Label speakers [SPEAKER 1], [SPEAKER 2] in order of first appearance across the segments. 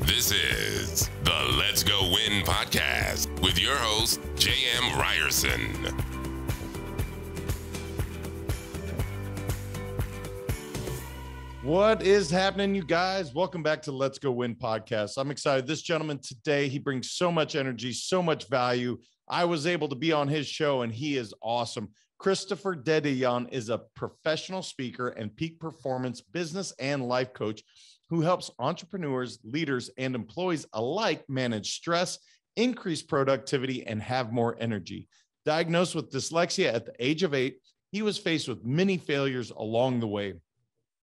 [SPEAKER 1] This is the Let's Go Win podcast with your host, J.M. Ryerson.
[SPEAKER 2] What is happening, you guys? Welcome back to Let's Go Win podcast. I'm excited. This gentleman today, he brings so much energy, so much value. I was able to be on his show, and he is awesome. Christopher Dedeyan is a professional speaker and peak performance business and life coach who helps entrepreneurs, leaders, and employees alike manage stress, increase productivity, and have more energy. Diagnosed with dyslexia at the age of 8, he was faced with many failures along the way.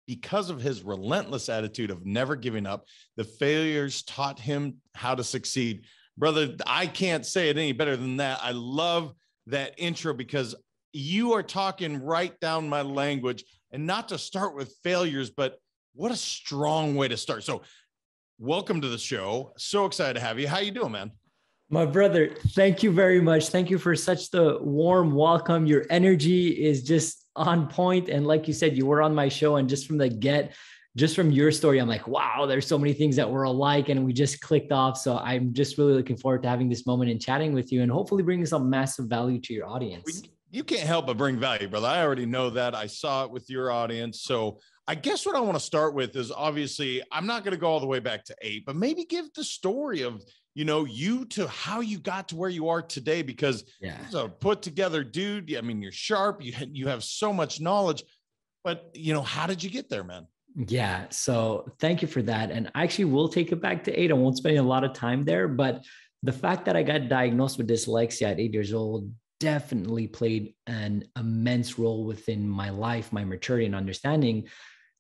[SPEAKER 2] Because of his relentless attitude of never giving up, the failures taught him how to succeed. Brother, I can't say it any better than that. I love that intro because you are talking right down my language, and not to start with failures, but what a strong way to start. So welcome to the show. So excited to have you. How you doing, man?
[SPEAKER 3] My brother, thank you very much. Thank you for such the warm welcome. Your energy is just on point. And like you said, you were on my show, and just from your story, I'm like, wow, there's so many things that were alike and we just clicked off. So I'm just really looking forward to having this moment and chatting with you and hopefully bringing some massive value to your audience.
[SPEAKER 2] You can't help but bring value, brother. I already know that. I saw it with your audience. So I guess what I want to start with is, obviously, I'm not going to go all the way back to 8, but maybe give the story of, you to how you got to where you are today, because it's a put together dude. I mean, you're sharp. You have so much knowledge, but how did you get there, man?
[SPEAKER 3] Yeah. So thank you for that. And I actually will take it back to 8. I won't spend a lot of time there, but the fact that I got diagnosed with dyslexia at 8 years old definitely played an immense role within my life, my maturity and understanding.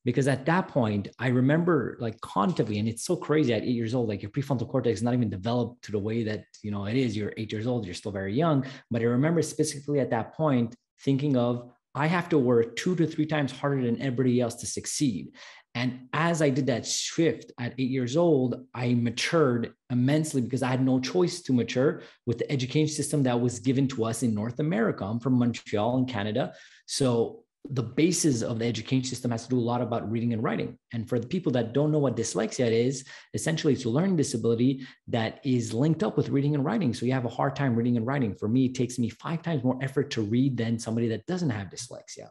[SPEAKER 3] Because at that point, I remember constantly, and it's so crazy at 8 years old, your prefrontal cortex is not even developed to the way that, it is. You're 8 years old, you're still very young. But I remember specifically at that point thinking of, I have to work 2 to 3 times harder than everybody else to succeed. And as I did that shift at 8 years old, I matured immensely because I had no choice to mature with the education system that was given to us in North America. I'm from Montreal in Canada. So the basis of the education system has to do a lot about reading and writing. And for the people that don't know what dyslexia is, essentially it's a learning disability that is linked up with reading and writing. So you have a hard time reading and writing. For me, it takes me 5 times more effort to read than somebody that doesn't have dyslexia.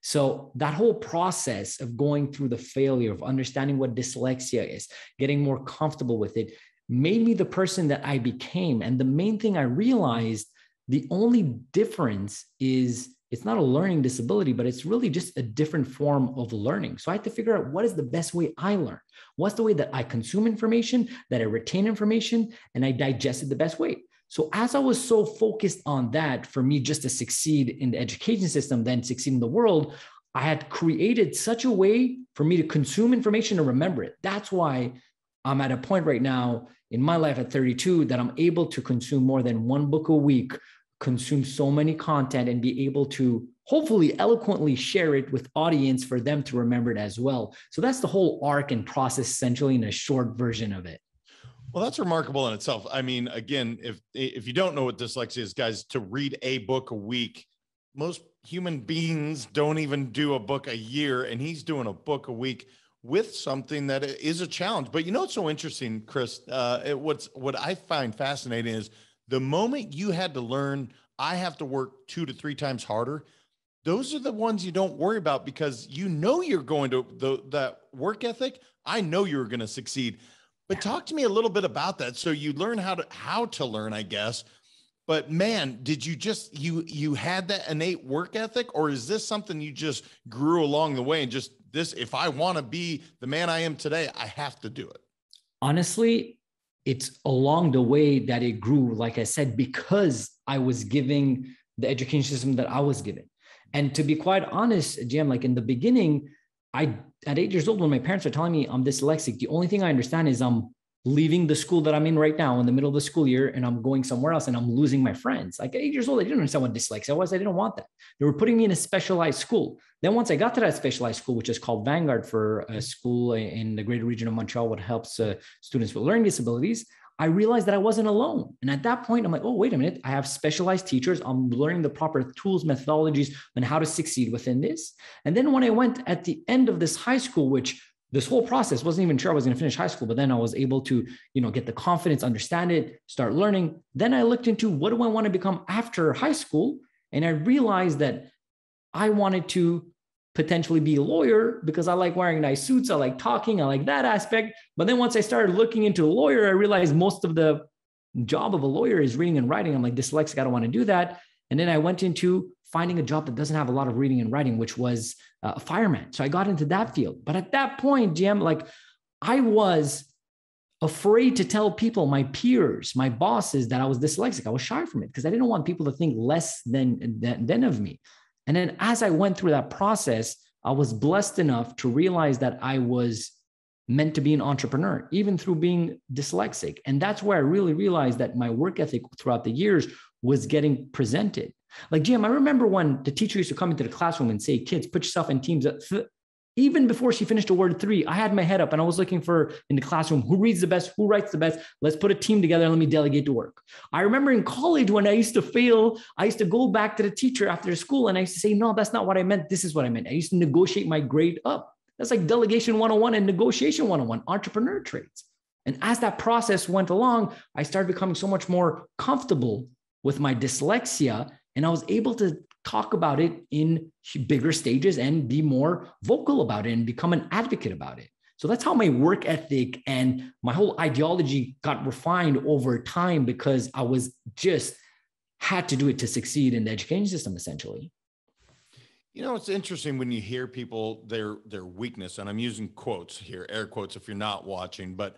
[SPEAKER 3] So that whole process of going through the failure of understanding what dyslexia is, getting more comfortable with it, made me the person that I became. And the main thing I realized, the only difference is it's not a learning disability, but it's really just a different form of learning. So I had to figure out, what is the best way I learn? What's the way that I consume information, that I retain information, and I digest it the best way? So as I was so focused on that, for me just to succeed in the education system, then succeed in the world, I had created such a way for me to consume information and remember it. That's why I'm at a point right now in my life at 32 that I'm able to consume more than 1 book a week, consume so many content, and be able to hopefully eloquently share it with audience for them to remember it as well. So that's the whole arc and process, essentially, in a short version of it.
[SPEAKER 2] Well, that's remarkable in itself. I mean, again, if you don't know what dyslexia is, guys, to read a book a week, most human beings don't even do a book a year, and he's doing a book a week with something that is a challenge. But what's so interesting, Chris, what I find fascinating is, the moment you had to learn, I have to work 2 to 3 times harder, those are the ones you don't worry about, because you're going to that work ethic. I know you're going to succeed. But talk to me a little bit about that. So you learn how to learn, I guess. But man, did you just you had that innate work ethic, or is this something you just grew along the way and just this? If I want to be the man I am today, I have to do it.
[SPEAKER 3] Honestly, it's along the way that it grew, like I said, because I was giving the education system that I was given. And to be quite honest, Jim, in the beginning, at 8 years old, when my parents were telling me I'm dyslexic, the only thing I understand is I'm leaving the school that I'm in right now in the middle of the school year, and I'm going somewhere else, and I'm losing my friends. At 8 years old, I didn't understand what dyslexia was. I didn't want that. They were putting me in a specialized school. Then once I got to that specialized school, which is called Vanguard, for a school in the greater region of Montreal, what helps students with learning disabilities, I realized that I wasn't alone. And at that point, I'm like, oh, wait a minute. I have specialized teachers. I'm learning the proper tools, methodologies, and how to succeed within this. And then when I went at the end of this high school, which this whole process, wasn't even sure I was going to finish high school, but then I was able to, get the confidence, understand it, start learning. Then I looked into what do I want to become after high school? And I realized that I wanted to potentially be a lawyer because I like wearing nice suits. I like talking. I like that aspect. But then once I started looking into a lawyer, I realized most of the job of a lawyer is reading and writing. I'm like dyslexic. I don't want to do that. And then I went into finding a job that doesn't have a lot of reading and writing, which was a fireman. So I got into that field. But at that point, GM, like I was afraid to tell people, my peers, my bosses, that I was dyslexic. I was shy from it because I didn't want people to think less than of me. And then as I went through that process, I was blessed enough to realize that I was meant to be an entrepreneur, even through being dyslexic. And that's where I really realized that my work ethic throughout the years was getting presented. Like, Jim, I remember when the teacher used to come into the classroom and say, kids, put yourself in teams. Even before she finished the word 3, I had my head up and I was looking for in the classroom, who reads the best, who writes the best. Let's put a team together and let me delegate the work. I remember in college when I used to fail, I used to go back to the teacher after school and I used to say, no, that's not what I meant. This is what I meant. I used to negotiate my grade up. That's like delegation 101 and negotiation 101, entrepreneur traits. And as that process went along, I started becoming so much more comfortable with my dyslexia, and I was able to talk about it in bigger stages and be more vocal about it and become an advocate about it. So that's how my work ethic and my whole ideology got refined over time, because I was just had to do it to succeed in the education system, essentially.
[SPEAKER 2] It's interesting when you hear people, their weakness, and I'm using quotes here, air quotes, if you're not watching, but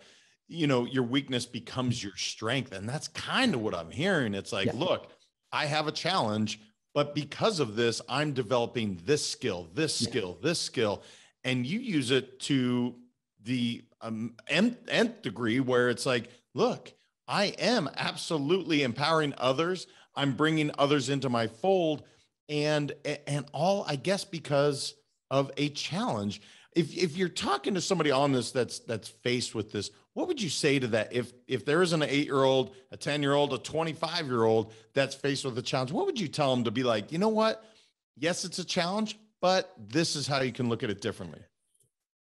[SPEAKER 2] your weakness becomes your strength. And that's kind of what I'm hearing. It's like, look, I have a challenge, but because of this, I'm developing this skill, this skill, and you use it to the nth degree where it's like, look, I am absolutely empowering others. I'm bringing others into my fold, and all, I guess, because of a challenge. If you're talking to somebody on this that's faced with this, what would you say to that? If there is an 8-year-old, a 10-year-old, a 25-year-old that's faced with a challenge, what would you tell them to be like, you know what? Yes, it's a challenge, but this is how you can look at it differently.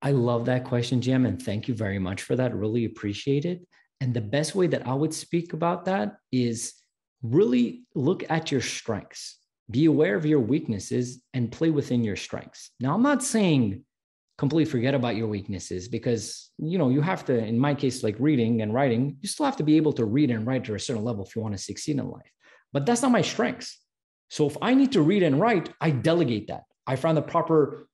[SPEAKER 3] I love that question, Jim, and thank you very much for that. Really appreciate it. And the best way that I would speak about that is really look at your strengths. Be aware of your weaknesses and play within your strengths. Now, I'm not saying completely forget about your weaknesses, because, you have to, in my case, like reading and writing, you still have to be able to read and write to a certain level if you want to succeed in life. But that's not my strengths. So if I need to read and write, I delegate that. I find the proper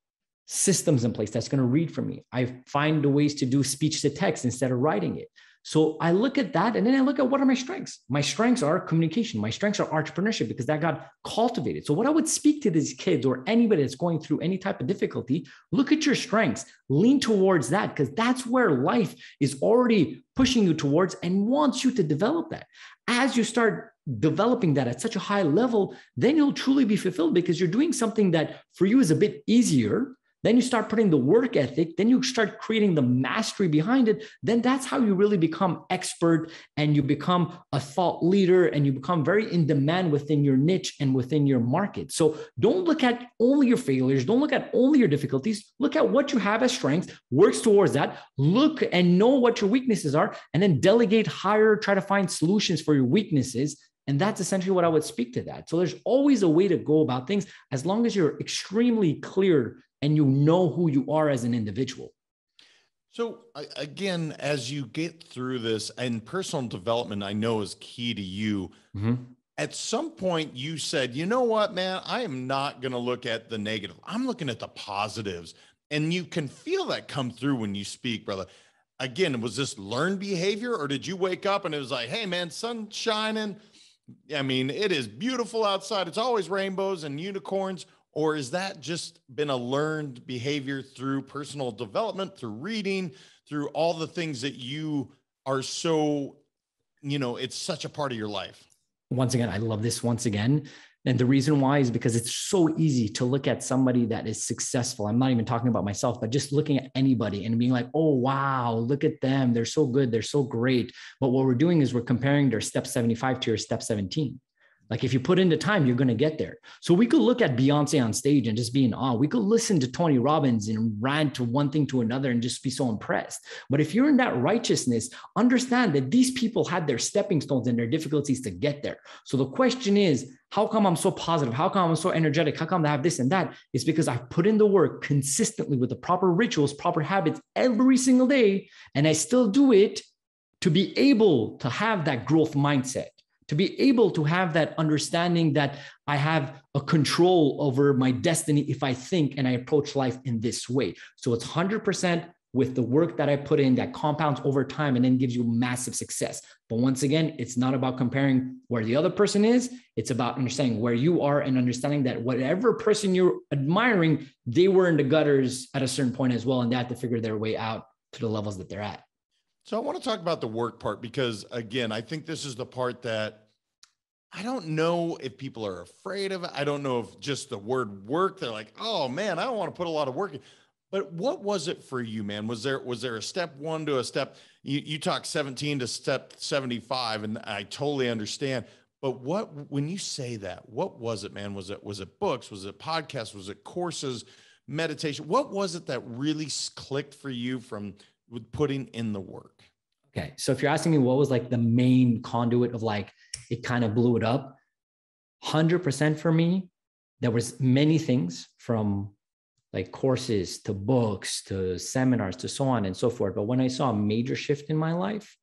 [SPEAKER 3] systems in place that's going to read for me. I find the ways to do speech to text instead of writing it. So I look at that, and then I look at what are my strengths. My strengths are communication. My strengths are entrepreneurship, because that got cultivated. So what I would speak to these kids or anybody that's going through any type of difficulty, look at your strengths, lean towards that, because that's where life is already pushing you towards and wants you to develop that. As you start developing that at such a high level, then you'll truly be fulfilled, because you're doing something that for you is a bit easier. Then you start putting the work ethic, then you start creating the mastery behind it. Then that's how you really become expert, and you become a thought leader, and you become very in demand within your niche and within your market. So don't look at only your failures. Don't look at only your difficulties. Look at what you have as strengths, works towards that. Look and know what your weaknesses are, and then delegate, hire, try to find solutions for your weaknesses. And that's essentially what I would speak to that. So there's always a way to go about things, as long as you're extremely clear and you know who you are as an individual.
[SPEAKER 2] So again, as you get through this, and personal development, I know, is key to you. Mm-hmm. At some point you said, you know what, man, I am not going to look at the negative. I'm looking at the positives. And you can feel that come through when you speak, brother. Again, was this learned behavior, or did you wake up and it was like, hey man, sun's shining. I mean, it is beautiful outside. It's always rainbows and unicorns. Or is that just been a learned behavior through personal development, through reading, through all the things that you are so, it's such a part of your life?
[SPEAKER 3] Once again, I love this once again. And the reason why is because it's so easy to look at somebody that is successful. I'm not even talking about myself, but just looking at anybody and being like, oh, wow, look at them. They're so good. They're so great. But what we're doing is we're comparing their step 75 to your step 17. Like if you put in the time, you're going to get there. So we could look at Beyonce on stage and just be in awe. We could listen to Tony Robbins and rant to one thing to another and just be so impressed. But if you're in that righteousness, understand that these people had their stepping stones and their difficulties to get there. So the question is, how come I'm so positive? How come I'm so energetic? How come I have this and that? It's because I've put in the work consistently with the proper rituals, proper habits every single day. And I still do it to be able to have that growth mindset, to be able to have that understanding that I have a control over my destiny if I think and I approach life in this way. So it's 100% with the work that I put in that compounds over time and then gives you massive success. But once again, it's not about comparing where the other person is. It's about understanding where you are and understanding that whatever person you're admiring, they were in the gutters at a certain point as well. And they had to figure their way out to the levels that they're at.
[SPEAKER 2] So I want to talk about the work part, because again, I think this is the part that I don't know if people are afraid of it. I don't know if just the word work, they're like, oh man, I don't want to put a lot of work in. But what was it for you, man? Was there a step one to a step, you talk 17 to step 75, and I totally understand. But when you say that, what was it, man? Was it books? Was it podcasts? Was it courses, meditation? What was it that really clicked for you with putting in the work?
[SPEAKER 3] Okay. So if you're asking me what was like the main conduit of like, it kind of blew it up, 100% for me, there was many things from like courses to books to seminars to so on and so forth. But when I saw a major shift in my life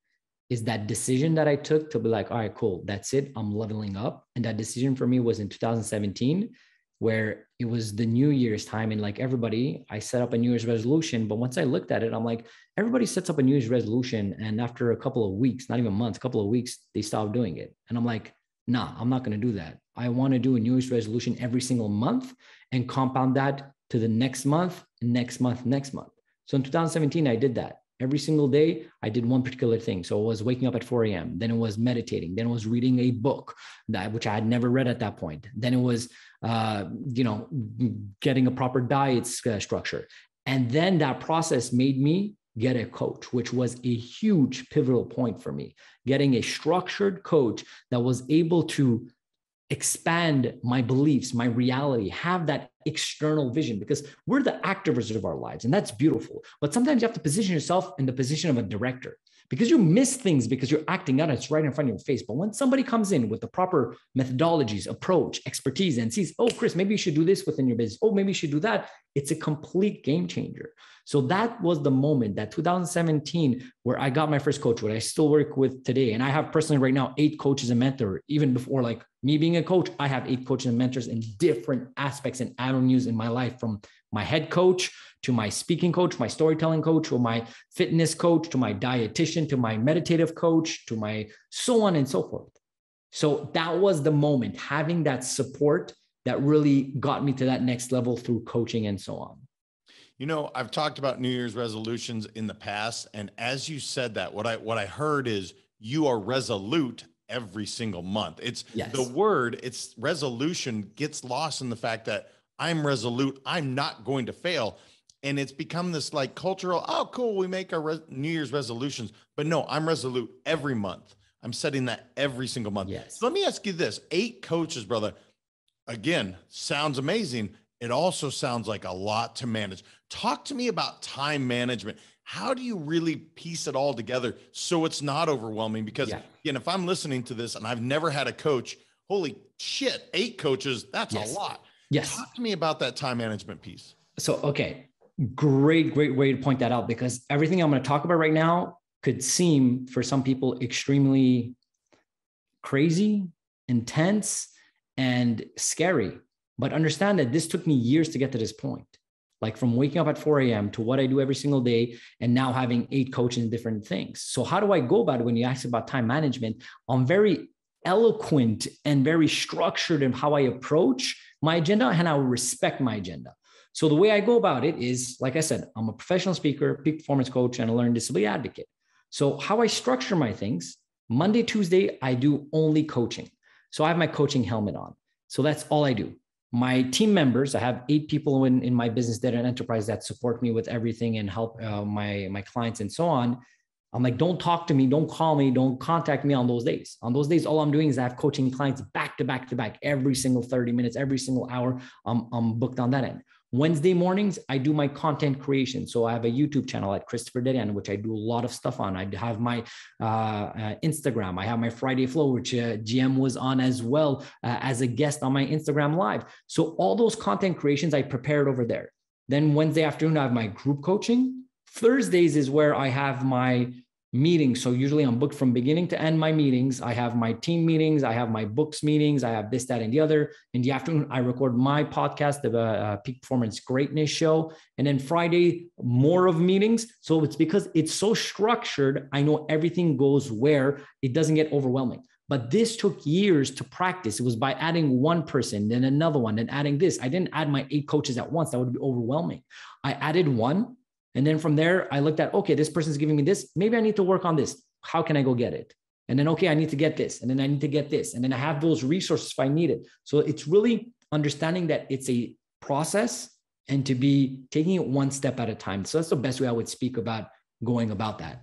[SPEAKER 3] is that decision that I took to be like, all right, cool, that's it, I'm leveling up. And that decision for me was in 2017, where it was the New Year's time. And like everybody, I set up a New Year's resolution. But once I looked at it, I'm like, everybody sets up a New Year's resolution. And after a couple of weeks, not even months, a couple of weeks, they stop doing it. And I'm like, nah, I'm not going to do that. I want to do a New Year's resolution every single month and compound that to the next month, next month, next month. So in 2017, I did that. Every single day, I did one particular thing. So it was waking up at 4 a.m. Then it was meditating. Then it was reading a book which I had never read at that point. Then it was, getting a proper diet structure. And then that process made me get a coach, which was a huge pivotal point for me. Getting a structured coach that was able to expand my beliefs, my reality, have that external vision, because we're the actors of our lives, and that's beautiful. But sometimes you have to position yourself in the position of a director, because you miss things because you're acting out, it's right in front of your face. But when somebody comes in with the proper methodologies, approach, expertise, and sees, oh, Chris, maybe you should do this within your business. Oh, maybe you should do that. It's a complete game changer. So that was the moment, that 2017, where I got my first coach, what I still work with today. And I have personally right now 8 coaches and mentors. Even before like me being a coach, I have 8 coaches and mentors in different aspects and avenues in my life, from my head coach to my speaking coach, my storytelling coach, or my fitness coach, to my dietitian, to my meditative coach, to my so on and so forth. So that was the moment, having that support that really got me to that next level through coaching and so on.
[SPEAKER 2] You know, I've talked about New Year's resolutions in the past. And as you said that, what I heard is you are resolute every single month. It's the word, it's resolution gets lost in the fact that I'm resolute, I'm not going to fail. And it's become this like cultural, oh, cool, we make our New Year's resolutions. But no, I'm resolute every month. I'm setting that every single month.
[SPEAKER 3] Yes.
[SPEAKER 2] So let me ask you this, 8 coaches, brother, again, sounds amazing. It also sounds like a lot to manage. Talk to me about time management. How do you really piece it all together so it's not overwhelming? Because again, if I'm listening to this and I've never had a coach, holy shit, 8 coaches, that's a lot.
[SPEAKER 3] Yes.
[SPEAKER 2] Talk to me about that time management piece.
[SPEAKER 3] So, okay, great way to point that out, because everything I'm going to talk about right now could seem for some people extremely crazy, intense, and scary. But understand that this took me years to get to this point. Like from waking up at 4 a.m. to what I do every single day, and now having 8 coaches in different things. So how do I go about it when you ask about time management? I'm very eloquent and very structured in how I approach my agenda, and I will respect my agenda. So the way I go about it is, like I said, I'm a professional speaker, peak performance coach, and a learning disability advocate. So how I structure my things, Monday, Tuesday, I do only coaching. So I have my coaching helmet on. So that's all I do. My team members, I have 8 people in my business data and enterprise that support me with everything and help my clients and so on. I'm like, don't talk to me, don't call me, don't contact me on those days. On those days, all I'm doing is I have coaching clients back to back to back, every single 30 minutes, every single hour. I'm booked on that end. Wednesday mornings, I do my content creation. So I have a YouTube channel at Christopher Dedeyan, which I do a lot of stuff on. I have my Instagram. I have my Friday Flow, which GM was on as well as a guest on my Instagram Live. So all those content creations, I prepared over there. Then Wednesday afternoon, I have my group coaching. Thursdays is where I have my meetings. So usually I'm booked from beginning to end my meetings. I have my team meetings. I have my books meetings. I have this, that, and the other. In the afternoon, I record my podcast, the Peak Performance Greatness Show. And then Friday, more of meetings. So it's because it's so structured. I know everything goes where it doesn't get overwhelming. But this took years to practice. It was by adding one person, then another one, then adding this. I didn't add my 8 coaches at once. That would be overwhelming. I added one. And then from there, I looked at, okay, this person's giving me this. Maybe I need to work on this. How can I go get it? And then, okay, I need to get this. And then I need to get this. And then I have those resources if I need it. So it's really understanding that it's a process and to be taking it one step at a time. So that's the best way I would speak about going about that.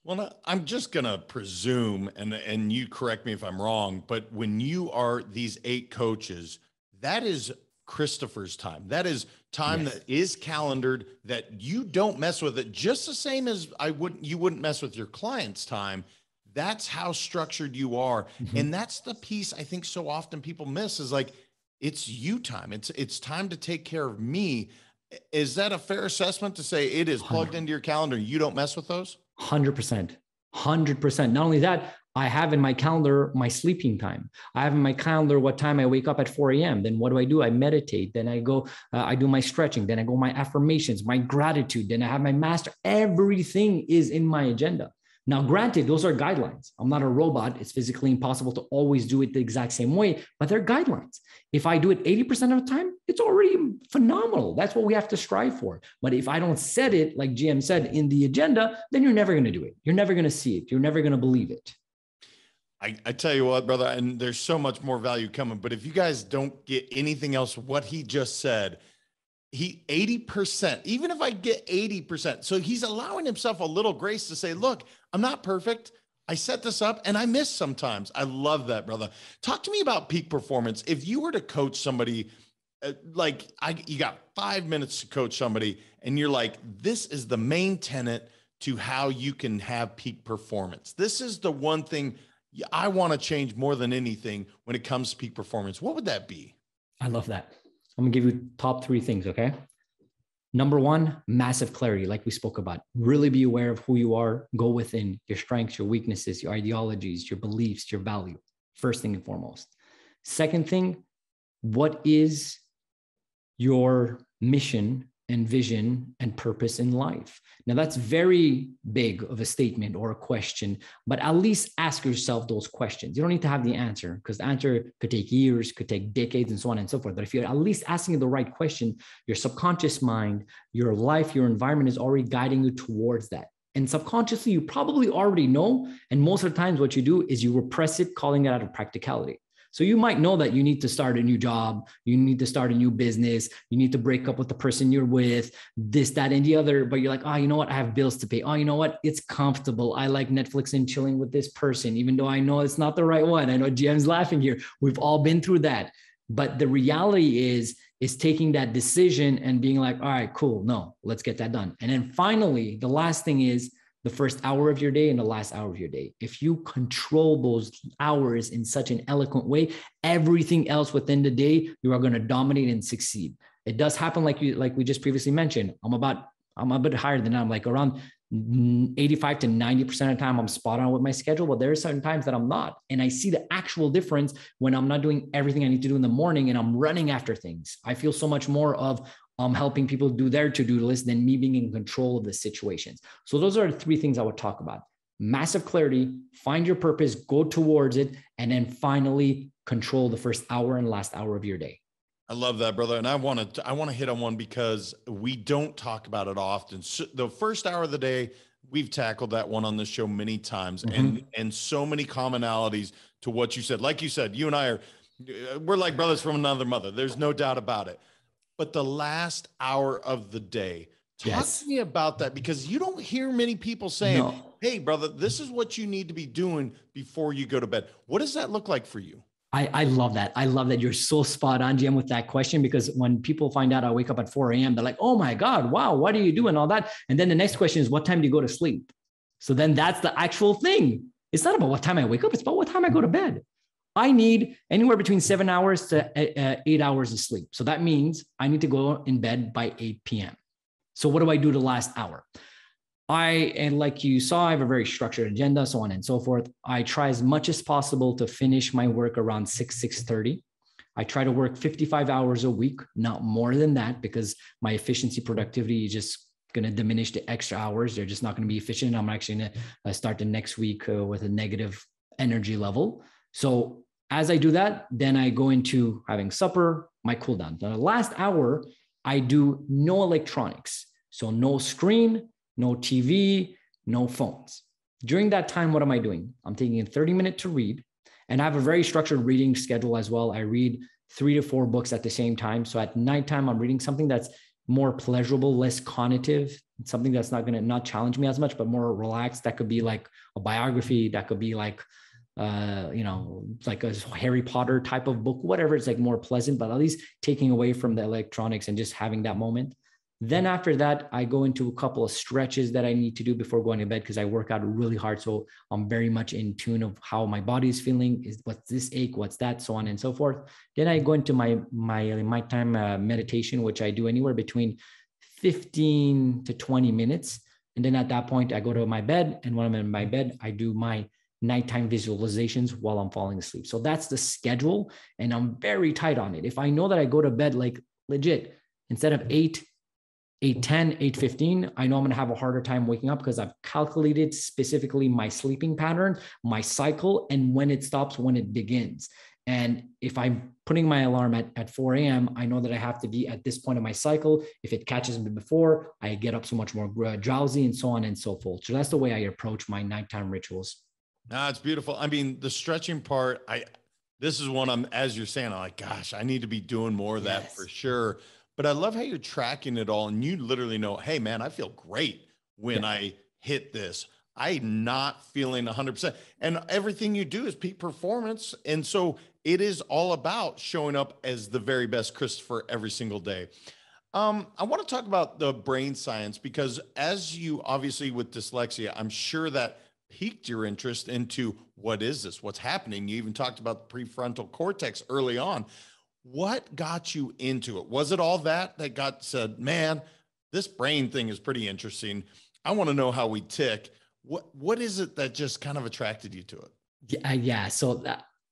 [SPEAKER 2] Well, I'm just going to presume, and you correct me if I'm wrong, but when you are these 8 coaches, that is Christopher's time. That is time that is calendared, that you don't mess with it, just the same as you wouldn't mess with your client's time. That's how structured you are. Mm-hmm. And that's the piece I think so often people miss is like, it's you time. It's time to take care of me. Is that a fair assessment to say it is plugged 100%. Into your calendar? You don't mess with those? 100%.
[SPEAKER 3] 100%. Not only that, I have in my calendar my sleeping time. I have in my calendar what time I wake up at 4 a.m. Then what do? I meditate. Then I go, I do my stretching. Then I go my affirmations, my gratitude. Then I have my master. Everything is in my agenda. Now, granted, those are guidelines. I'm not a robot. It's physically impossible to always do it the exact same way, but they're guidelines. If I do it 80% of the time, it's already phenomenal. That's what we have to strive for. But if I don't set it, like GM said, in the agenda, then you're never going to do it. You're never going to see it. You're never going to believe it.
[SPEAKER 2] I tell you what, brother, and there's so much more value coming, but if you guys don't get anything else, what he just said, 80%, even if I get 80%. So he's allowing himself a little grace to say, look, I'm not perfect. I set this up and I miss sometimes. I love that, brother. Talk to me about peak performance. If you were to coach somebody, you got 5 minutes to coach somebody and you're like, this is the main tenet to how you can have peak performance. This is the one thing I want to change more than anything when it comes to peak performance. What would that be?
[SPEAKER 3] I love that. I'm gonna give you top 3 things, okay? Number 1, massive clarity, like we spoke about. Really be aware of who you are. Go within your strengths, your weaknesses, your ideologies, your beliefs, your value. First thing and foremost. Second thing, what is your mission and vision and purpose in life? Now, that's very big of a statement or a question, but at least ask yourself those questions. You don't need to have the answer because the answer could take years, could take decades, and so on and so forth. But if you're at least asking the right question, your subconscious mind, your life, your environment is already guiding you towards that. And subconsciously, you probably already know. And most of the times what you do is you repress it, calling it out of practicality. So you might know that you need to start a new job, you need to start a new business, you need to break up with the person you're with, this, that, and the other, but you're like, oh, you know what? I have bills to pay. Oh, you know what? It's comfortable. I like Netflix and chilling with this person, even though I know it's not the right one. I know GM's laughing here. We've all been through that. But the reality is taking that decision and being like, all right, cool. No, let's get that done. And then finally, the last thing is the first hour of your day and the last hour of your day. If you control those hours in such an eloquent way, everything else within the day, you are going to dominate and succeed. It does happen like we just previously mentioned. I'm a bit higher than that. I'm like around 85 to 90% of the time I'm spot on with my schedule, but there are certain times that I'm not. And I see the actual difference when I'm not doing everything I need to do in the morning and I'm running after things. I feel so much more of helping people do their to-do list than me being in control of the situations. So those are the 3 things I would talk about. Massive clarity, find your purpose, go towards it, and then finally control the first hour and last hour of your day.
[SPEAKER 2] I love that, brother. And I want to hit on one because we don't talk about it often. So the first hour of the day, we've tackled that one on the show many times, and so many commonalities to what you said. Like you said, you and I we're like brothers from another mother. There's no doubt about it. But the last hour of the day, talk to me about that, because you don't hear many people saying, hey, brother, this is what you need to be doing before you go to bed. What does that look like for you?
[SPEAKER 3] I love that. I love that you're so spot on, Jim, with that question, because when people find out I wake up at 4 a.m., they're like, oh my God, wow, what do you do and all that? And then the next question is, what time do you go to sleep? So then that's the actual thing. It's not about what time I wake up. It's about what time I go to bed. I need anywhere between 7 hours to 8 hours of sleep. So that means I need to go in bed by 8 p.m. So what do I do the last hour? And like you saw, I have a very structured agenda, so on and so forth. I try as much as possible to finish my work around 6:30. I try to work 55 hours a week, not more than that, because my efficiency, productivity is just going to diminish the extra hours. They're just not going to be efficient. I'm actually going to start the next week with a negative energy level. So as I do that, then I go into having supper, my cool down. The last hour, I do no electronics. So no screen, no TV, no phones. During that time, what am I doing? I'm taking a 30-minute to read, and I have a very structured reading schedule as well. I read 3 to 4 books at the same time. So at nighttime, I'm reading something that's more pleasurable, less cognitive, something that's not going to not challenge me as much, but more relaxed. That could be like a biography. That could be like, like a Harry Potter type of book, whatever. It's like more pleasant, but at least taking away from the electronics and just having that moment. Then after that, I go into a couple of stretches that I need to do before going to bed, because I work out really hard. So I'm very much in tune of how my body is feeling. Is what's this ache? What's that? So on and so forth. Then I go into my time meditation, which I do anywhere between 15 to 20 minutes. And then at that point, I go to my bed. And when I'm in my bed, I do my nighttime visualizations while I'm falling asleep. So that's the schedule. And I'm very tight on it. If I know that I go to bed like legit, instead of 8:10, 8:15, I know I'm going to have a harder time waking up, because I've calculated specifically my sleeping pattern, my cycle, and when it stops, when it begins. And if I'm putting my alarm at 4 a.m., I know that I have to be at this point of my cycle. If it catches me before, I get up so much more drowsy, and so on and so forth. So that's the way I approach my nighttime rituals.
[SPEAKER 2] It's beautiful. I mean, the stretching part, this is one as you're saying, I'm like, gosh, I need to be doing more of that for sure. But I love how you're tracking it all, and you literally know, hey man, I feel great when I hit this. I'm not feeling 100%. And everything you do is peak performance. And so it is all about showing up as the very best Christopher every single day. I want to talk about the brain science, because as you obviously with dyslexia, I'm sure that piqued your interest into what is this? What's happening? You even talked about the prefrontal cortex early on. What got you into it? Was it all that said, man, this brain thing is pretty interesting. I want to know how we tick. What is it that just kind of attracted you to it?
[SPEAKER 3] Yeah. So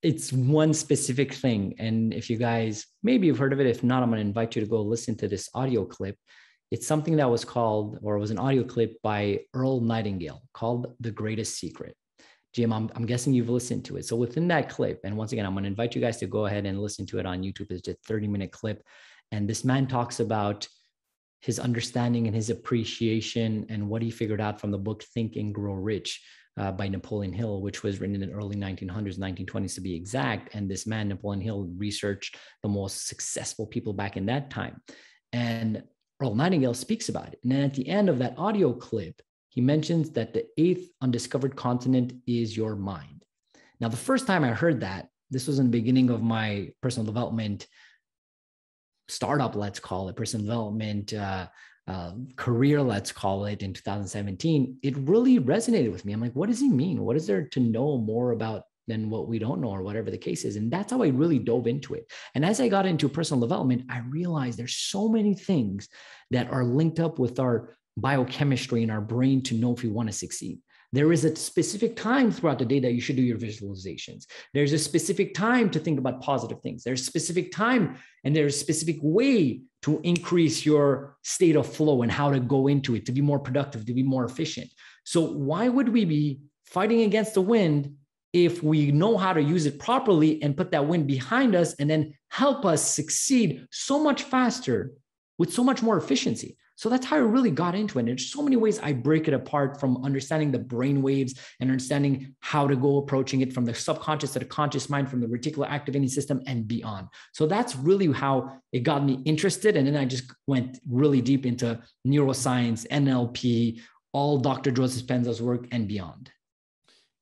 [SPEAKER 3] it's one specific thing. And if you guys, maybe you've heard of it. If not, I'm going to invite you to go listen to this audio clip. It's something that was called, or it was an audio clip by Earl Nightingale called The Greatest Secret. Jim, I'm guessing you've listened to it. So within that clip, and once again, I'm going to invite you guys to go ahead and listen to it on YouTube. It's just a 30-minute clip. And this man talks about his understanding and his appreciation and what he figured out from the book Think and Grow Rich by Napoleon Hill, which was written in the early 1900s, 1920s to be exact. And this man, Napoleon Hill, researched the most successful people back in that time. And Earl Nightingale speaks about it. And then at the end of that audio clip, he mentions that the 8th undiscovered continent is your mind. Now, the first time I heard that, this was in the beginning of my personal development startup, let's call it, personal development career, let's call it, in 2017, it really resonated with me. I'm like, what does he mean? What is there to know more about than what we don't know, or whatever the case is? And that's how I really dove into it. And as I got into personal development, I realized there's so many things that are linked up with our biochemistry in our brain to know if we want to succeed. There is a specific time throughout the day that you should do your visualizations. There's a specific time to think about positive things. There's a specific time and there's a specific way to increase your state of flow and how to go into it to be more productive, to be more efficient. So why would we be fighting against the wind if we know how to use it properly and put that wind behind us and then help us succeed so much faster with so much more efficiency? So that's how I really got into it. And there's so many ways I break it apart, from understanding the brain waves and understanding how to go approaching it from the subconscious to the conscious mind, from the reticular activating system and beyond. So that's really how it got me interested. And then I just went really deep into neuroscience, NLP, all Dr. Joe Dispenza's work and beyond.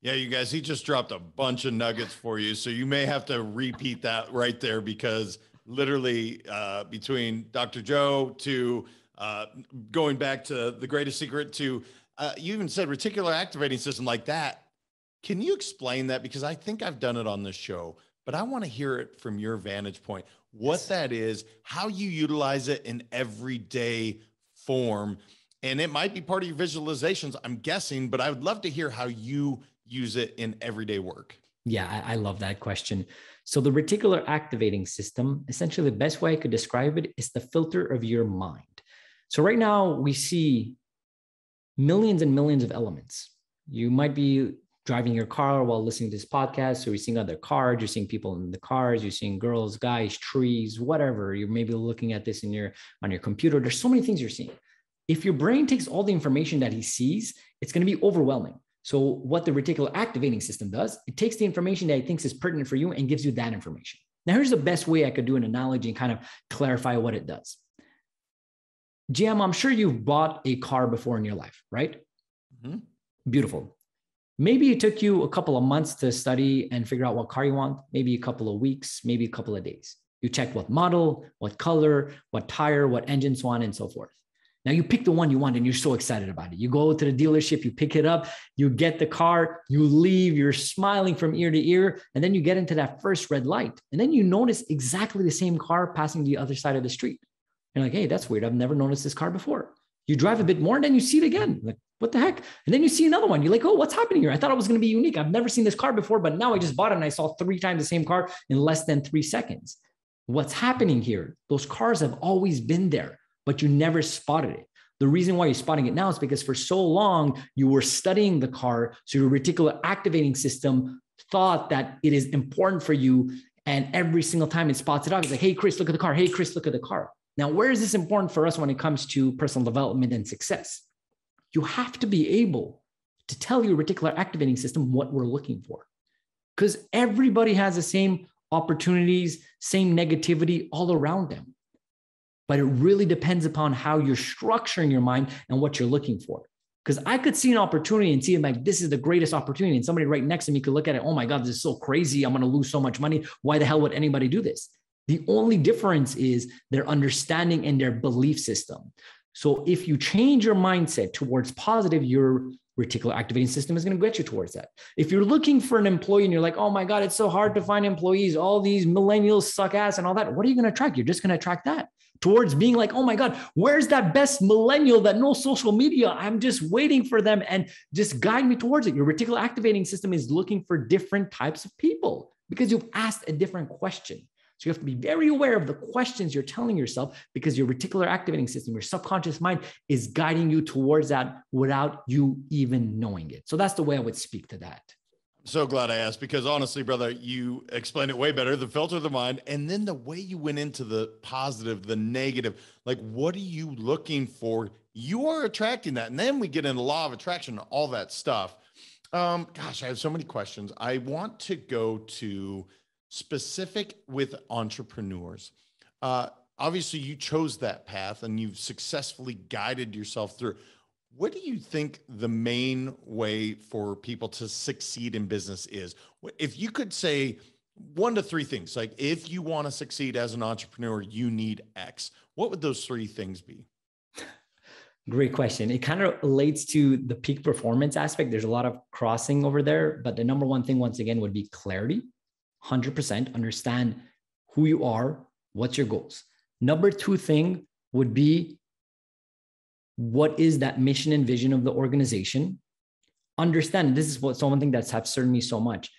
[SPEAKER 2] Yeah, you guys, he just dropped a bunch of nuggets for you. So you may have to repeat that right there, because literally between Dr. Joe to going back to the greatest secret to you even said reticular activating system like that. Can you explain that? Because I think I've done it on this show, but I want to hear it from your vantage point, what that is, how you utilize it in everyday form. And it might be part of your visualizations, I'm guessing, but I would love to hear how you use it in everyday work.
[SPEAKER 3] Yeah, I love that question. So the reticular activating system, essentially the best way I could describe it is the filter of your mind. So right now we see millions and millions of elements. You might be driving your car while listening to this podcast. So you're seeing other cars, you're seeing people in the cars, you're seeing girls, guys, trees, whatever. You're maybe looking at this on your computer. There's so many things you're seeing. If your brain takes all the information that he sees, it's going to be overwhelming. So what the reticular activating system does, it takes the information that it thinks is pertinent for you and gives you that information. Now, here's the best way I could do an analogy and kind of clarify what it does. GM, I'm sure you've bought a car before in your life, right? Mm-hmm. Beautiful. Maybe it took you a couple of months to study and figure out what car you want, maybe a couple of weeks, maybe a couple of days. You checked what model, what color, what tire, what engine, so on and so forth. Now you pick the one you want and you're so excited about it. You go to the dealership, you pick it up, you get the car, you leave, you're smiling from ear to ear, and then you get into that first red light. And then you notice exactly the same car passing the other side of the street. You're like, hey, that's weird. I've never noticed this car before. You drive a bit more and then you see it again. Like, what the heck? And then you see another one. You're like, oh, what's happening here? I thought it was going to be unique. I've never seen this car before, but now I just bought it and I saw 3 times the same car in less than 3 seconds. What's happening here? Those cars have always been there, but you never spotted it. The reason why you're spotting it now is because for so long you were studying the car. So your reticular activating system thought that it is important for you. And every single time it spots it out, it's like, hey, Chris, look at the car. Hey, Chris, look at the car. Now, where is this important for us when it comes to personal development and success? You have to be able to tell your reticular activating system what we're looking for, because everybody has the same opportunities, same negativity all around them. But it really depends upon how you're structuring your mind and what you're looking for. Because I could see an opportunity and see it like, this is the greatest opportunity. And somebody right next to me could look at it. Oh my God, this is so crazy. I'm going to lose so much money. Why the hell would anybody do this? The only difference is their understanding and their belief system. So if you change your mindset towards positive, your reticular activating system is going to get you towards that. If you're looking for an employee and you're like, oh my God, it's so hard to find employees. All these millennials suck ass and all that. What are you going to attract? You're just going to attract that. Towards being like, oh my God, where's that best millennial that knows social media? I'm just waiting for them and just guide me towards it. Your reticular activating system is looking for different types of people because you've asked a different question. So you have to be very aware of the questions you're telling yourself, because your reticular activating system, your subconscious mind, is guiding you towards that without you even knowing it. So that's the way I would speak to that.
[SPEAKER 2] So glad I asked, because honestly, brother, you explained it way better. The filter of the mind, and then the way you went into the positive, the negative, like what are you looking for? You are attracting that. And then we get into law of attraction, all that stuff. Gosh, I have so many questions. I want to go to specific with entrepreneurs. Obviously you chose that path and you've successfully guided yourself through. What do you think the main way for people to succeed in business is? If you could say 1 to 3 things, like if you want to succeed as an entrepreneur, you need X, what would those 3 things be?
[SPEAKER 3] Great question. It kind of relates to the peak performance aspect. There's a lot of crossing over there, but the number 1 thing, once again, would be clarity. 100% understand who you are, what's your goals. Number 2 thing would be, what is that mission and vision of the organization? Understand, this is one thing that's served me so much.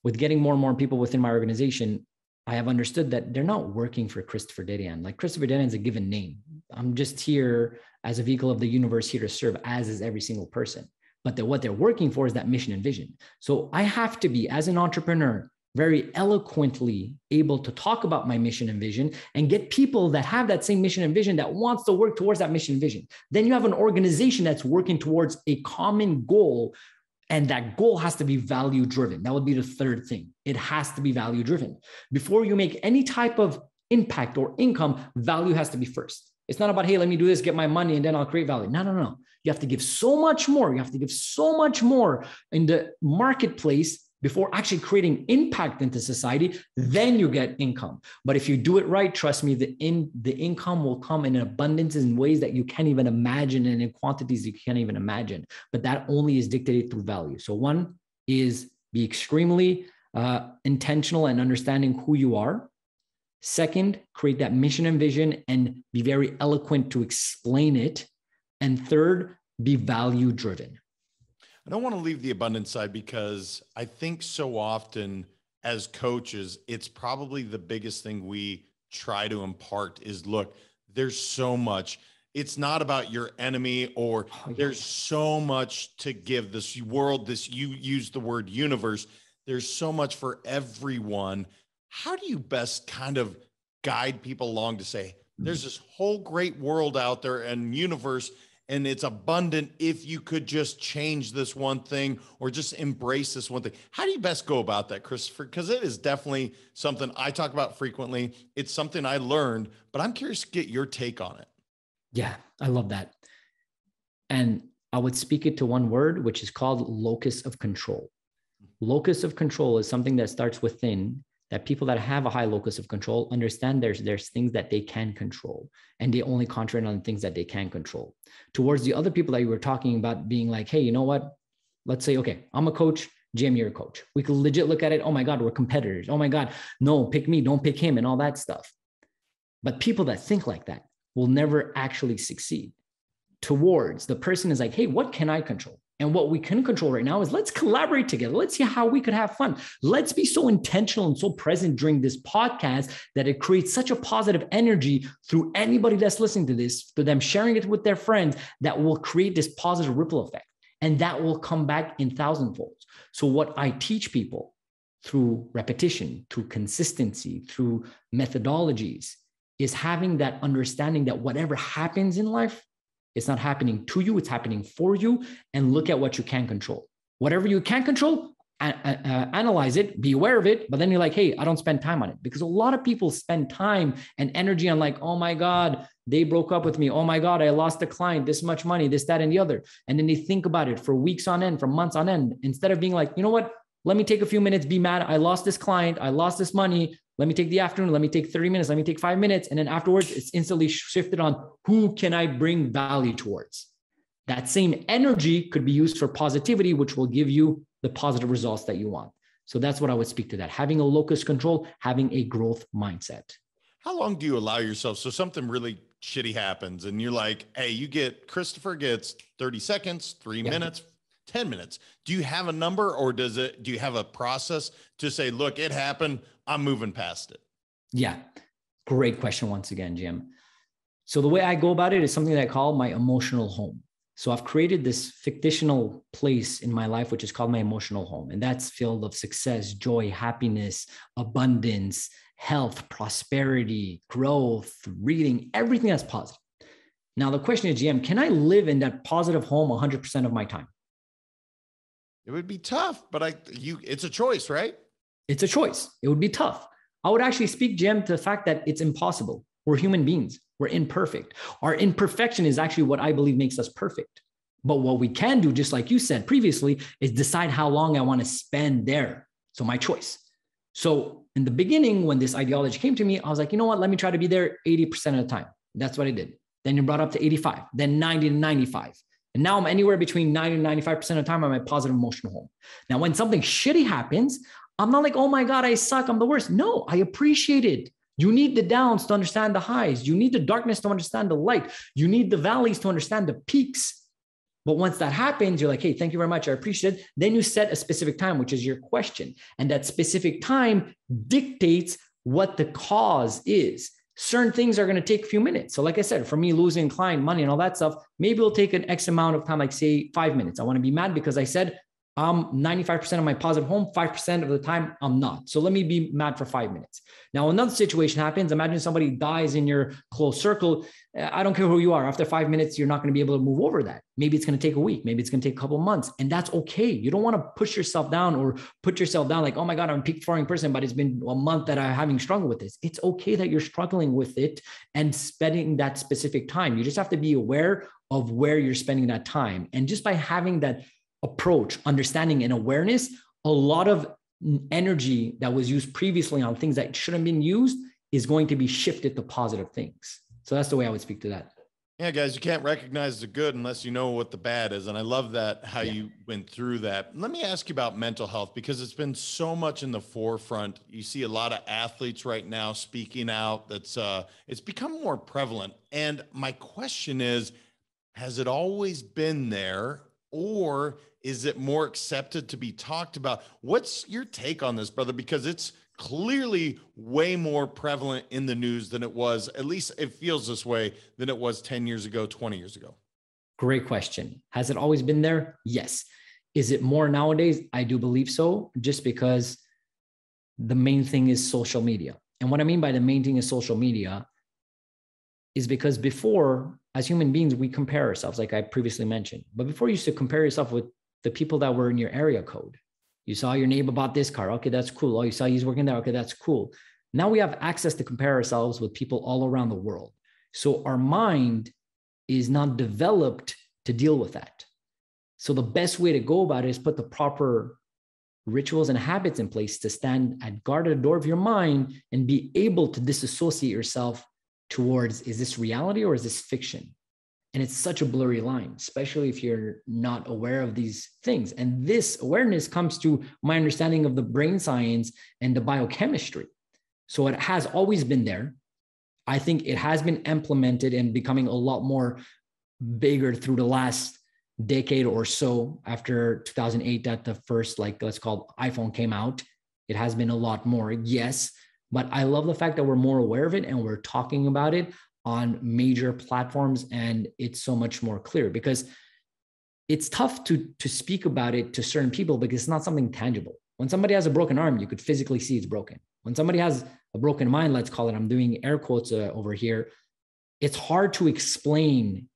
[SPEAKER 3] With getting more and more people within my organization, I have understood that they're not working for Christopher Dedeyan. Like Christopher Dedeyan is a given name. I'm just here as a vehicle of the universe, here to serve, as is every single person. But what they're working for is that mission and vision. So I have to be, as an entrepreneur, very eloquently able to talk about my mission and vision and get people that have that same mission and vision that wants to work towards that mission and vision. Then you have an organization that's working towards a common goal, and that goal has to be value driven. That would be the 3rd thing. It has to be value driven. Before you make any type of impact or income, value has to be first. It's not about, hey, let me do this, get my money, and then I'll create value. No. You have to give so much more. You have to give so much more in the marketplace before actually creating impact into society. Then you get income. But if you do it right, trust me, the income will come in abundance in ways that you can't even imagine and in quantities you can't even imagine. But that only is dictated through value. So one is be extremely intentional and understanding who you are. Second, create that mission and vision and be very eloquent to explain it. And third, be value driven.
[SPEAKER 2] I don't want to leave the abundance side because I think so often as coaches, it's probably the biggest thing we try to impart is, look, there's so much. It's not about your enemy, or there's so much to give this world, you use the word universe. There's so much for everyone. How do you best kind of guide people along to say, there's this whole great world out there and universe, and it's abundant if you could just change this one thing or just embrace this one thing? How do you best go about that, Christopher? Because it is definitely something I talk about frequently. It's something I learned, but I'm curious to get your take on it.
[SPEAKER 3] Yeah, I love that. And I would speak it to one word, which is called locus of control. Locus of control is something that starts within, that people that have a high locus of control understand there's things that they can control, and they only concentrate on things that they can control. Towards the other people that you were talking about being like, hey, you know what? Let's say, okay, I'm a coach, Jim, you're a coach. We could legit look at it. Oh my God, we're competitors. Oh my God, no, pick me, don't pick him, and all that stuff. But people that think like that will never actually succeed. Towards the person is like, hey, what can I control? And what we can control right now is let's collaborate together. Let's see how we could have fun. Let's be so intentional and so present during this podcast that it creates such a positive energy through anybody that's listening to this, to them sharing it with their friends, that will create this positive ripple effect. And that will come back in thousandfolds. So what I teach people through repetition, through consistency, through methodologies, is having that understanding that whatever happens in life, it's not happening to you, it's happening for you. And look at what you can control. Whatever you can control, analyze it, be aware of it. But then you're like, hey, I don't spend time on it. Because a lot of people spend time and energy on like, oh my God, they broke up with me. Oh my God, I lost a client, this much money, this, that, and the other. And then they think about it for weeks on end, for months on end, instead of being like, you know what? Let me take a few minutes, be mad. I lost this client. I lost this money. Let me take the afternoon. Let me take 30 minutes. Let me take 5 minutes. And then afterwards, it's instantly shifted on who can I bring value towards. That same energy could be used for positivity, which will give you the positive results that you want. So that's what I would speak to that. Having a locus control, having a growth mindset.
[SPEAKER 2] How long do you allow yourself? So something really shitty happens and you're like, hey, Christopher gets 30 seconds, 3 minutes, 10 minutes. Do you have a number, or do you have a process to say, look, it happened, I'm moving past it?
[SPEAKER 3] Yeah. Great question once again, Jim. So the way I go about it is something that I call my emotional home. So I've created this fictional place in my life, which is called my emotional home. And that's filled of success, joy, happiness, abundance, health, prosperity, growth, reading, everything that's positive. Now, the question is, GM, can I live in that positive home 100% of my time?
[SPEAKER 2] It would be tough, but it's a choice, right?
[SPEAKER 3] It's a choice. It would be tough. I would actually speak, Jim, to the fact that it's impossible. We're human beings. We're imperfect. Our imperfection is actually what I believe makes us perfect. But what we can do, just like you said previously, is decide how long I want to spend there. So my choice. So in the beginning, when this ideology came to me, I was like, you know what? Let me try to be there 80% of the time. That's what I did. Then you brought up to 85, then 90 to 95. And now I'm anywhere between 90 and 95% of the time. I'm at positive emotional home. Now, when something shitty happens, I'm not like, oh my God, I suck, I'm the worst. No, I appreciate it. You need the downs to understand the highs. You need the darkness to understand the light. You need the valleys to understand the peaks. But once that happens, you're like, hey, thank you very much. I appreciate it. Then you set a specific time, which is your question. And that specific time dictates what the cause is. Certain things are going to take a few minutes. So like I said, for me, losing client money and all that stuff, maybe it'll take an X amount of time, like say 5 minutes. I want to be mad because I said I'm 95% of my positive home, 5% of the time I'm not. So let me be mad for 5 minutes. Now, another situation happens. Imagine somebody dies in your close circle. I don't care who you are. After 5 minutes, you're not going to be able to move over that. Maybe it's going to take a week. Maybe it's going to take a couple of months. And that's okay. You don't want to push yourself down or put yourself down like, oh my God, I'm a peak performing person, but it's been a month that I'm having struggled with this. It's okay that you're struggling with it and spending that specific time. You just have to be aware of where you're spending that time. And just by having that approach, understanding, and awareness, a lot of energy that was used previously on things that shouldn't have been used is going to be shifted to positive things. So that's the way I would speak to that.
[SPEAKER 2] Yeah, guys, you can't recognize the good unless you know what the bad is. And I love that, how you went through that. Let me ask you about mental health, because it's been so much in the forefront. You see a lot of athletes right now speaking out. It's become more prevalent. And my question is, has it always been there, or is it more accepted to be talked about? What's your take on this, brother? Because it's clearly way more prevalent in the news than it was, at least it feels this way, than it was 10 years ago, 20 years ago.
[SPEAKER 3] Great question. Has it always been there? Yes. Is it more nowadays? I do believe so, just because the main thing is social media. And what I mean by the main thing is social media is because before, as human beings, we compare ourselves, like I previously mentioned. But before, you used to compare yourself with the people that were in your area code. You saw your neighbor bought this car. Okay, that's cool. Oh, you saw he's working there. Okay, that's cool. Now we have access to compare ourselves with people all around the world. So our mind is not developed to deal with that. So the best way to go about it is put the proper rituals and habits in place to stand at guard at the door of your mind and be able to disassociate yourself towards, is this reality or is this fiction? And it's such a blurry line, especially if you're not aware of these things. And this awareness comes to my understanding of the brain science and the biochemistry. So it has always been there. I think it has been implemented and becoming a lot more bigger through the last decade or so, after 2008, that the first, like, let's call it, iPhone came out. It has been a lot more, yes. But I love the fact that we're more aware of it and we're talking about it on major platforms, and it's so much more clear, because it's tough to speak about it to certain people because it's not something tangible. When somebody has a broken arm, you could physically see it's broken. When somebody has a broken mind, let's call it, I'm doing air quotes over here, it's hard to explain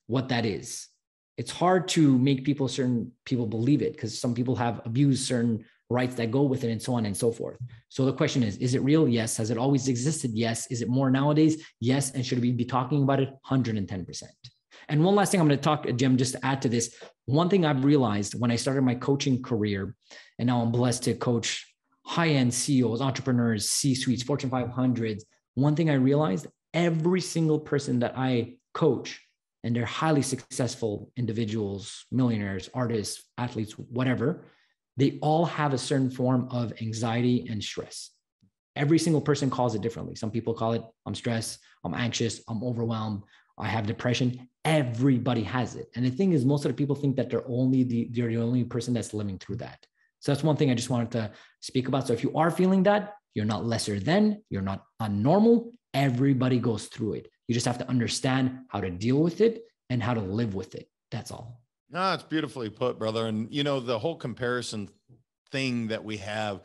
[SPEAKER 3] what that is. It's hard to make certain people believe it, because some people have abused certain rights that go with it, and so on and so forth. So the question is it real? Yes. Has it always existed? Yes. Is it more nowadays? Yes. And should we be talking about it? 110%. And one last thing I'm going to talk, Jim, just to add to this. One thing I've realized when I started my coaching career, and now I'm blessed to coach high-end CEOs, entrepreneurs, C-suites, Fortune 500s. One thing I realized, every single person that I coach, and they're highly successful individuals, millionaires, artists, athletes, whatever, they all have a certain form of anxiety and stress. Every single person calls it differently. Some people call it, I'm stressed, I'm anxious, I'm overwhelmed, I have depression. Everybody has it. And the thing is, most of the people think that they're the only person that's living through that. So that's one thing I just wanted to speak about. So if you are feeling that, you're not lesser than, you're not unnormal. Everybody goes through it. You just have to understand how to deal with it and how to live with it. That's all.
[SPEAKER 2] No, it's beautifully put, brother. And, you know, the whole comparison thing that we have,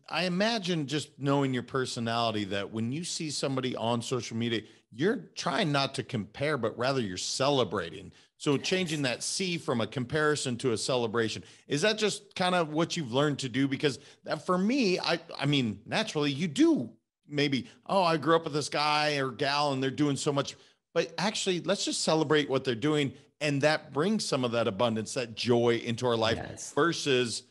[SPEAKER 2] I imagine, just knowing your personality, that when you see somebody on social media, you're trying not to compare, but rather you're celebrating. So changing that C from a comparison to a celebration, is that just kind of what you've learned to do? Because for me, I mean, naturally you do maybe, oh, I grew up with this guy or gal and they're doing so much, but actually let's just celebrate what they're doing. And that brings some of that abundance, that joy into our life, yes, versus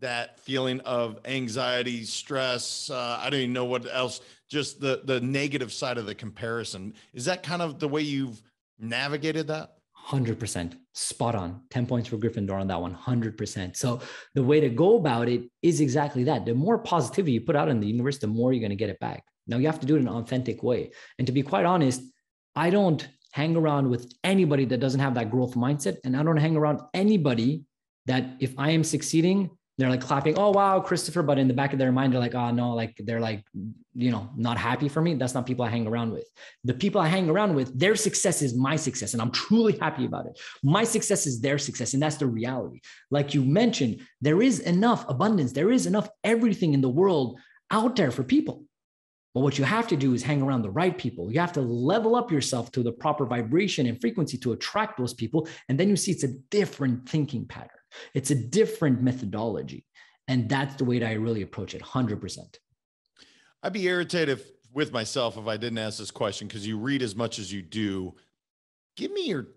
[SPEAKER 2] that feeling of anxiety, stress. I don't even know what else, just the negative side of the comparison. Is that kind of the way you've navigated that?
[SPEAKER 3] 100%. Spot on. 10 points for Gryffindor on that one. 100%. So the way to go about it is exactly that. The more positivity you put out in the universe, the more you're going to get it back. Now you have to do it in an authentic way. And to be quite honest, I don't hang around with anybody that doesn't have that growth mindset. And I don't hang around anybody that, if I am succeeding, they're like clapping, oh, wow, Christopher. But in the back of their mind, they're like, oh, no, like they're like, you know, not happy for me. That's not people I hang around with. The people I hang around with, their success is my success. And I'm truly happy about it. My success is their success. And that's the reality. Like you mentioned, there is enough abundance. There is enough everything in the world out there for people. But what you have to do is hang around the right people. You have to level up yourself to the proper vibration and frequency to attract those people. And then you see it's a different thinking pattern. It's a different methodology. And that's the way that I really approach it, 100%.
[SPEAKER 2] I'd be irritated with myself if I didn't ask this question, because you read as much as you do. Give me your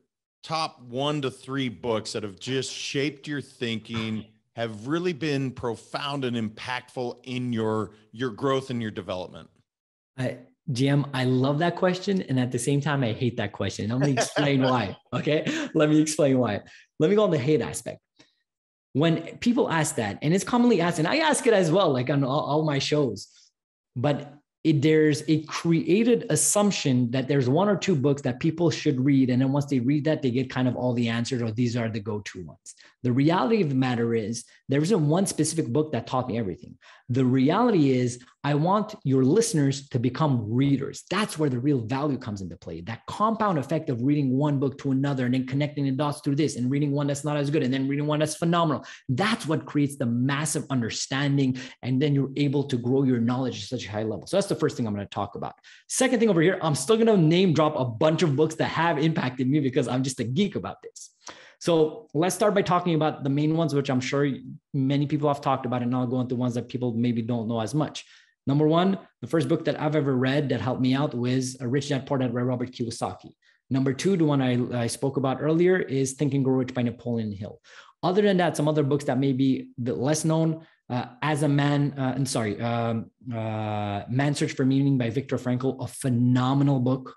[SPEAKER 2] top 1 to 3 books that have just shaped your thinking, have really been profound and impactful in your growth and your development?
[SPEAKER 3] GM, I love that question. And at the same time, I hate that question. Let me explain why. Okay. Let me explain why. Let me go on the hate aspect. When people ask that, and it's commonly asked, and I ask it as well, like on all my shows, but there's a created assumption that there's 1 or 2 books that people should read. And then once they read that, they get kind of all the answers, or these are the go-to ones. The reality of the matter is there isn't one specific book that taught me everything. The reality is I want your listeners to become readers. That's where the real value comes into play. That compound effect of reading one book to another and then connecting the dots through this and reading one that's not as good and then reading one that's phenomenal. That's what creates the massive understanding. And then you're able to grow your knowledge at such a high level. So that's the first thing I'm going to talk about. Second thing over here, I'm still going to name drop a bunch of books that have impacted me because I'm just a geek about this. So let's start by talking about the main ones, which I'm sure many people have talked about, and I'll go into ones that people maybe don't know as much. Number one, the first book that I've ever read that helped me out was Rich Dad Poor Dad by Robert Kiyosaki. Number two, the one I spoke about earlier, is Think and Grow Rich by Napoleon Hill. Other than that, some other books that may be a bit less known, Man's Search for Meaning by Viktor Frankl, a phenomenal book.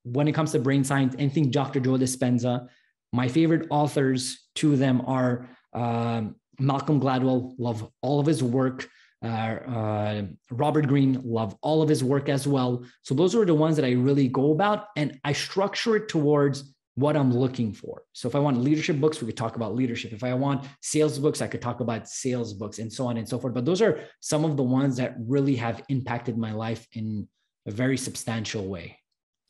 [SPEAKER 3] When it comes to brain science, anything Dr. Joe Dispenza. My favorite authors, 2 of them are Malcolm Gladwell, love all of his work. Robert Greene, love all of his work as well. So those are the ones that I really go about, and I structure it towards what I'm looking for. So if I want leadership books, we could talk about leadership. If I want sales books, I could talk about sales books, and so on and so forth. But those are some of the ones that really have impacted my life in a very substantial way.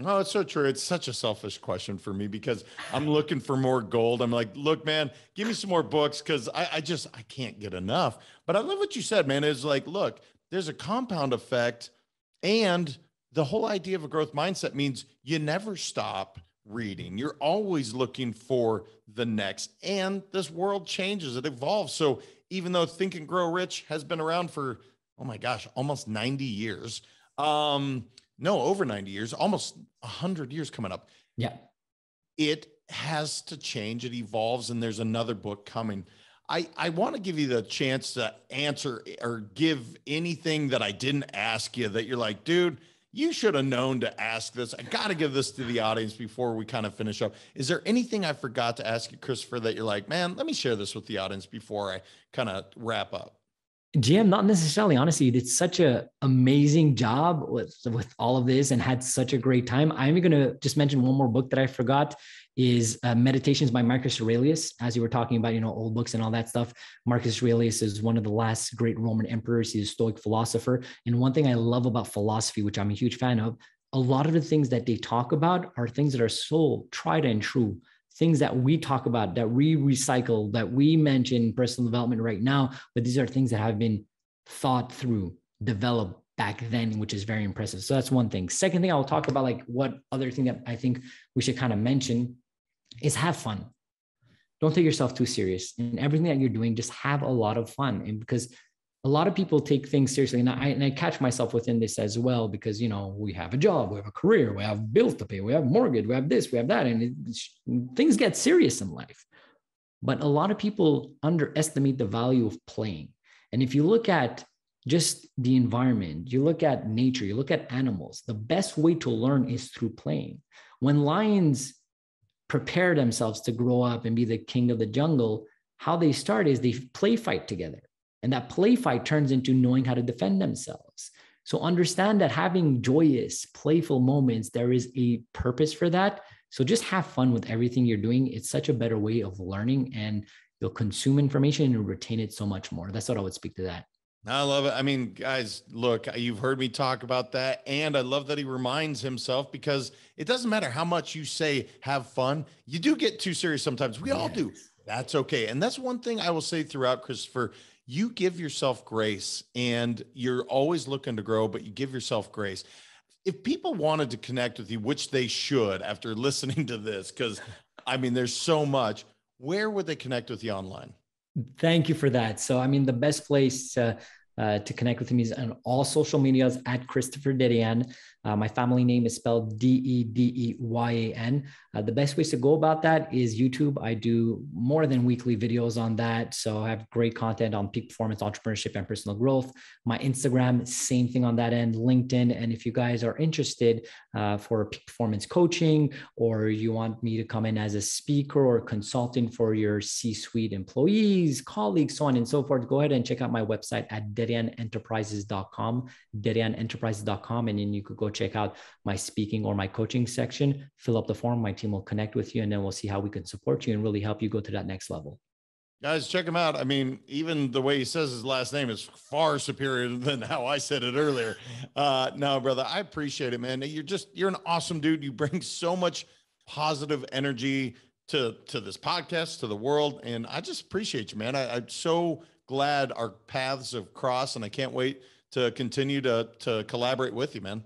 [SPEAKER 2] Oh, it's so true. It's such a selfish question for me because I'm looking for more gold. I'm like, look, man, give me some more books because I can't get enough. But I love what you said, man. It's like, look, there's a compound effect, and the whole idea of a growth mindset means you never stop reading. You're always looking for the next, and this world changes, it evolves. So even though Think and Grow Rich has been around for, oh my gosh, almost 90 years, no, over 90 years, almost 100 years coming up.
[SPEAKER 3] Yeah.
[SPEAKER 2] It has to change. It evolves, and there's another book coming. I want to give you the chance to answer or give anything that I didn't ask you that you're like, dude, you should have known to ask this. I got to give this to the audience before we kind of finish up. Is there anything I forgot to ask you, Christopher, that you're like, man, let me share this with the audience before I kind of wrap up?
[SPEAKER 3] GM, not necessarily. Honestly, you did such an amazing job with all of this and had such a great time. I'm going to just mention one more book that I forgot is Meditations by Marcus Aurelius. As you were talking about, old books and all that stuff. Marcus Aurelius is one of the last great Roman emperors. He's a Stoic philosopher. And one thing I love about philosophy, which I'm a huge fan of, a lot of the things that they talk about are things that are so tried and true. Things that we talk about, that we recycle, that we mention in personal development right now, but these are things that have been thought through, developed back then, which is very impressive. So that's one thing. Second thing, I'll talk about like what other thing that I think we should kind of mention is have fun. Don't take yourself too serious. In everything that you're doing, just have a lot of fun. And because a lot of people take things seriously, and I catch myself within this as well, because, we have a job, we have a career, we have bills to pay, we have mortgage, we have this, we have that, and things get serious in life. But a lot of people underestimate the value of playing. And if you look at just the environment, you look at nature, you look at animals, the best way to learn is through playing. When lions prepare themselves to grow up and be the king of the jungle, how they start is they play fight together. And that play fight turns into knowing how to defend themselves. So understand that having joyous, playful moments, there is a purpose for that. So just have fun with everything you're doing. It's such a better way of learning, and you'll consume information and retain it so much more. That's what I would speak to that.
[SPEAKER 2] I love it. I mean, guys, look, you've heard me talk about that. And I love that he reminds himself, because it doesn't matter how much you say, have fun. You do get too serious sometimes. We all do. That's okay. And that's one thing I will say throughout, Christopher. You give yourself grace, and you're always looking to grow, but you give yourself grace. If people wanted to connect with you, which they should after listening to this, because I mean, there's so much, where would they connect with you online?
[SPEAKER 3] Thank you for that. So, the best place to to connect with me is on all social medias at Christopher Dedeyan. My family name is spelled Dedeyan. The best ways to go about that is YouTube. I do more than weekly videos on that. So I have great content on peak performance, entrepreneurship, and personal growth. My Instagram, same thing on that end, LinkedIn. And if you guys are interested for peak performance coaching, or you want me to come in as a speaker or consultant for your C-suite employees, colleagues, so on and so forth, go ahead and check out my website at dedeyanenterprises.com, dedeyanenterprises.com. And then you could go check out my speaking or my coaching section, fill up the form. My team will connect with you, and then we'll see how we can support you and really help you go to that next level.
[SPEAKER 2] Guys, check him out. I mean, even the way he says his last name is far superior than how I said it earlier. No, brother, I appreciate it, man. You're an awesome dude. You bring so much positive energy to this podcast, to the world. And I just appreciate you, man. I'm so glad our paths have crossed, and I can't wait to continue to collaborate with you, man.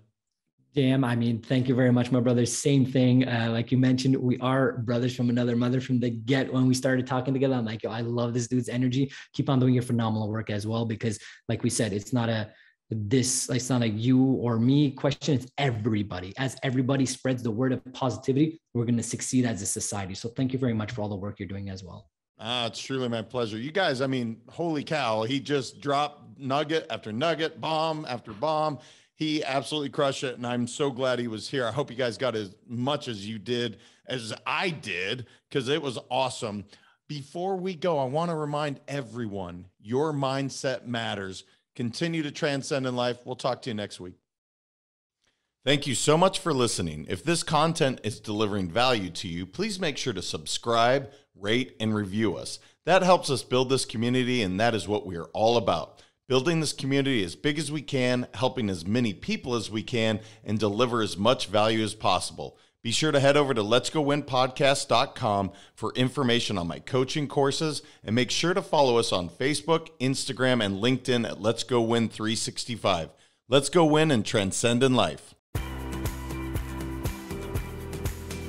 [SPEAKER 3] Jam, I mean, thank you very much, my brother. Same thing. Like you mentioned, we are brothers from another mother from the get. When we started talking together, I'm like, yo, I love this dude's energy. Keep on doing your phenomenal work as well, because like we said, it's not a you or me question. It's everybody. As everybody spreads the word of positivity, we're going to succeed as a society. So thank you very much for all the work you're doing as well.
[SPEAKER 2] It's truly my pleasure. You guys, I mean, holy cow. He just dropped nugget after nugget, bomb after bomb. He absolutely crushed it, and I'm so glad he was here. I hope you guys got as much as you did, as I did, because it was awesome. Before we go, I want to remind everyone, your mindset matters. Continue to transcend in life. We'll talk to you next week. Thank you so much for listening. If this content is delivering value to you, please make sure to subscribe, rate, and review us. That helps us build this community, and that is what we are all about. Building this community as big as we can, helping as many people as we can, and deliver as much value as possible. Be sure to head over to letsgowinpodcast.com for information on my coaching courses, and make sure to follow us on Facebook, Instagram, and LinkedIn at Let's Go Win 365. Let's go win and transcend in life.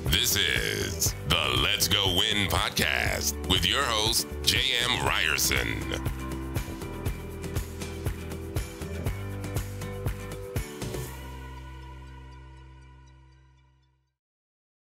[SPEAKER 1] This is the Let's Go Win podcast with your host, J.M. Ryerson.